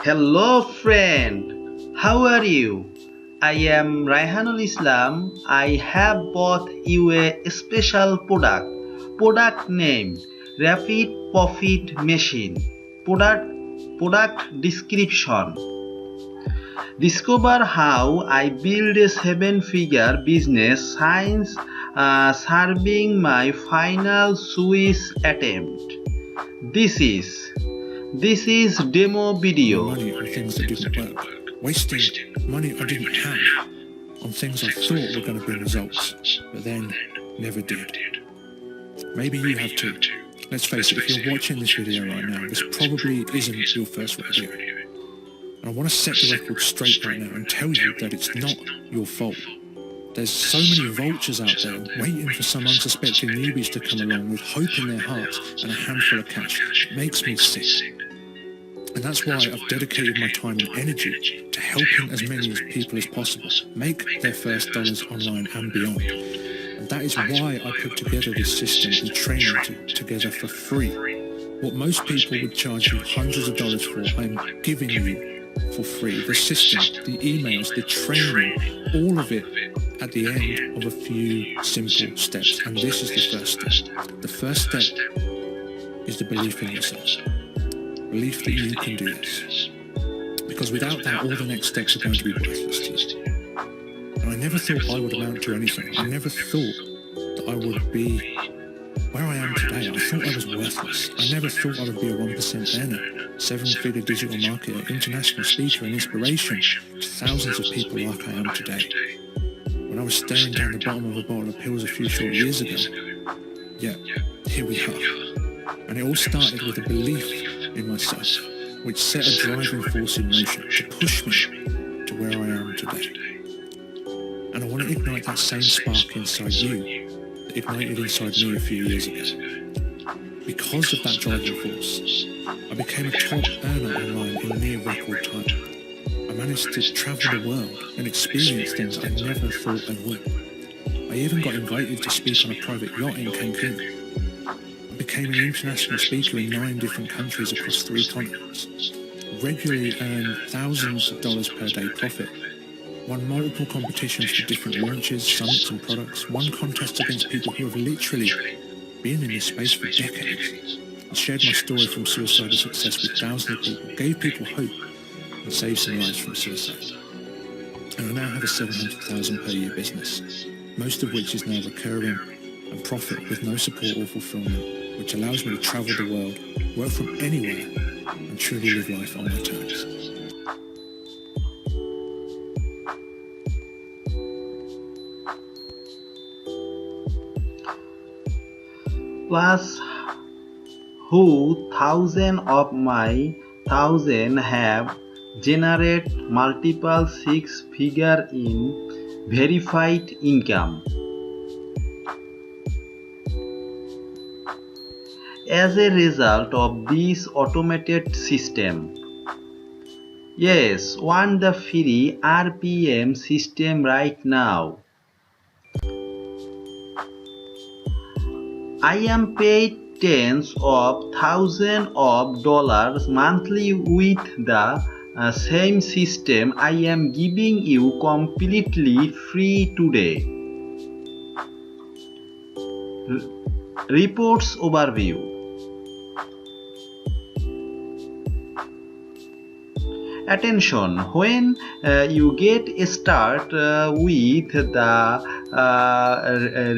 Hello friend, how are you? I am Raihanul Islam. I have bought you a special product. Product name Rapid Profit Machine. Product description. Discover how I build a seven-figure business since serving my final Swiss attempt. This is this is demo video. Money on things that didn't work, wasting money I didn't have on things I thought were going to bring results, but then never did. Maybe you have too. Let's face it, if you're watching this video right now, this probably isn't your first rodeo. And I want to set the record straight right now and tell you that it's not your fault. There's so many vultures out there waiting for some unsuspecting newbies to come along with hope in their hearts and a handful of cash. It makes me sick. And that's why I've dedicated my time and energy to helping as many people as possible make their first dollars online and beyond. And that is why I put together this system and training together for free. What most people would charge you hundreds of dollars for, I'm giving you for free. The system, the emails, the training, all of it at the end of a few simple steps. And this is the first step. The first step is the belief in yourself. Belief that you can do this. Because without that, all the next steps are going to be worthless to you. And I never thought I would amount to anything. I never thought that I would be where I am today. I thought I was worthless. I never thought I would be a 1% earner, seven-figure digital marketer, international speaker and inspiration to thousands of people like I am today. When I was staring down the bottom of a bottle of pills a few short years ago, yeah, here we are. And it all started with a belief in myself, which set a driving force in motion to push me to where I am today. And I want to ignite that same spark inside you that ignited inside me a few years ago. Because of that driving force, I became a top earner online in near record time. I managed to travel the world and experience things I never thought I would. I even got invited to speak on a private yacht in Cancun. Became an international speaker in 9 different countries across 3 continents, regularly earned thousands of dollars per day profit, won multiple competitions for different launches, summits and products, won contests against people who have literally been in this space for decades, and shared my story from suicide to success with thousands of people, gave people hope and saved some lives from suicide. And I now have a $700,000 per year business, most of which is now recurring and profit with no support or fulfillment, which allows me to travel the world, work from anywhere, and truly live life on my terms. Plus, who thousand of my thousand have generate multiple six-figure in verified income. As a result of this automated system. Yes, want the free RPM system right now. I am paid tens of thousands of dollars monthly with the same system I am giving you completely free today. Reports overview. Attention, when you get started with the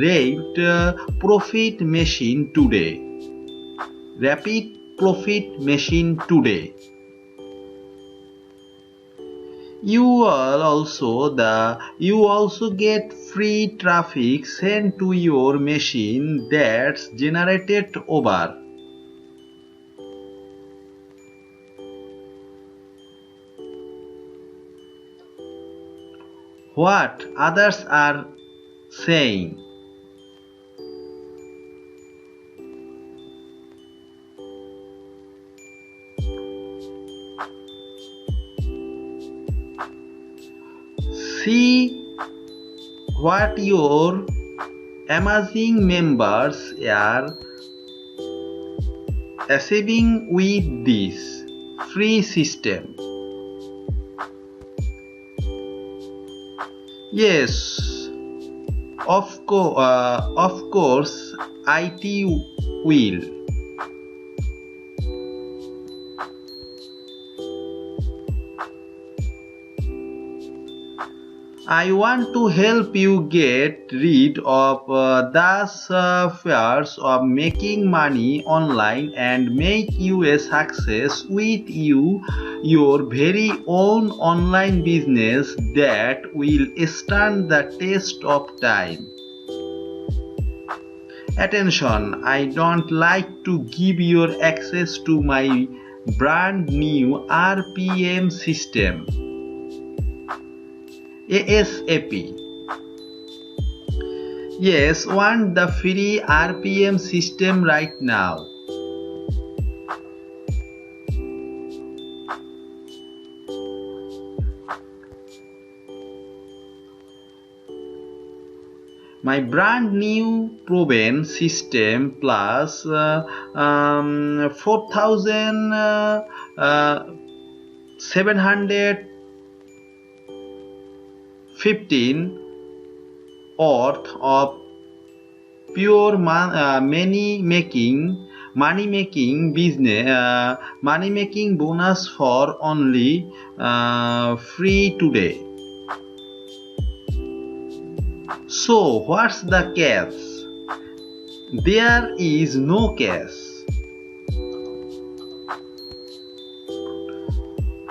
Rapid Profit Machine today. Rapid Profit Machine today. You also get free traffic sent to your machine that's generated over what others are saying. See what your amazing members are achieving with this free system. Yes, of course, IT will. I want to help you get rid of the fears of making money online and make you a success with your very own online business that will stand the test of time. Attention, I don't like to give your access to my brand new RPM system ASAP. Yes, want the free RPM system right now. My brand new proven system plus 4,715 worth of pure money making bonus for only free today. So what's the catch? There is no catch.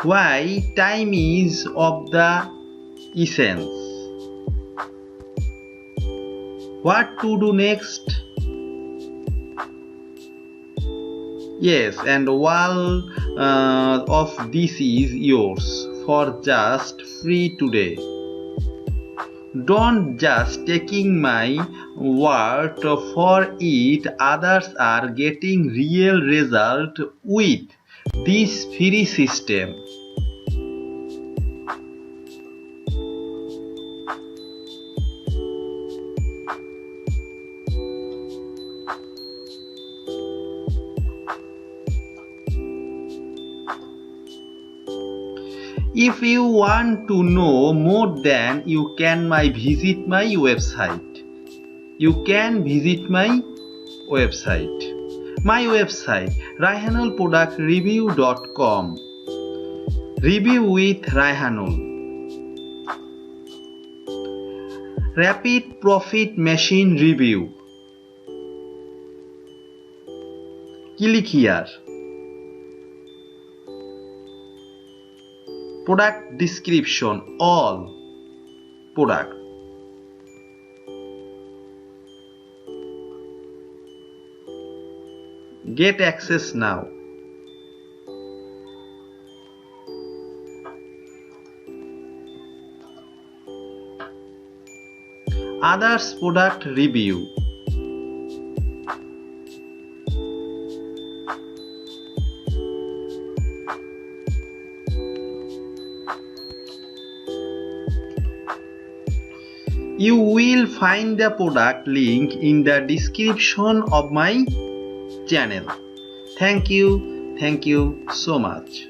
Why? Time is of the essence. What to do next? Yes, and all of this is yours for just free today. Don't just taking my word for it. Others are getting real result with this free system. If you want to know more than you can visit my website. You can visit my website. My website raihanolproductreview.com. Review with Raihanol. Rapid Profit Machine Review. Click here. Product description, all product. Get access now. Others product review. You will find the product link in the description of my channel. Thank you so much.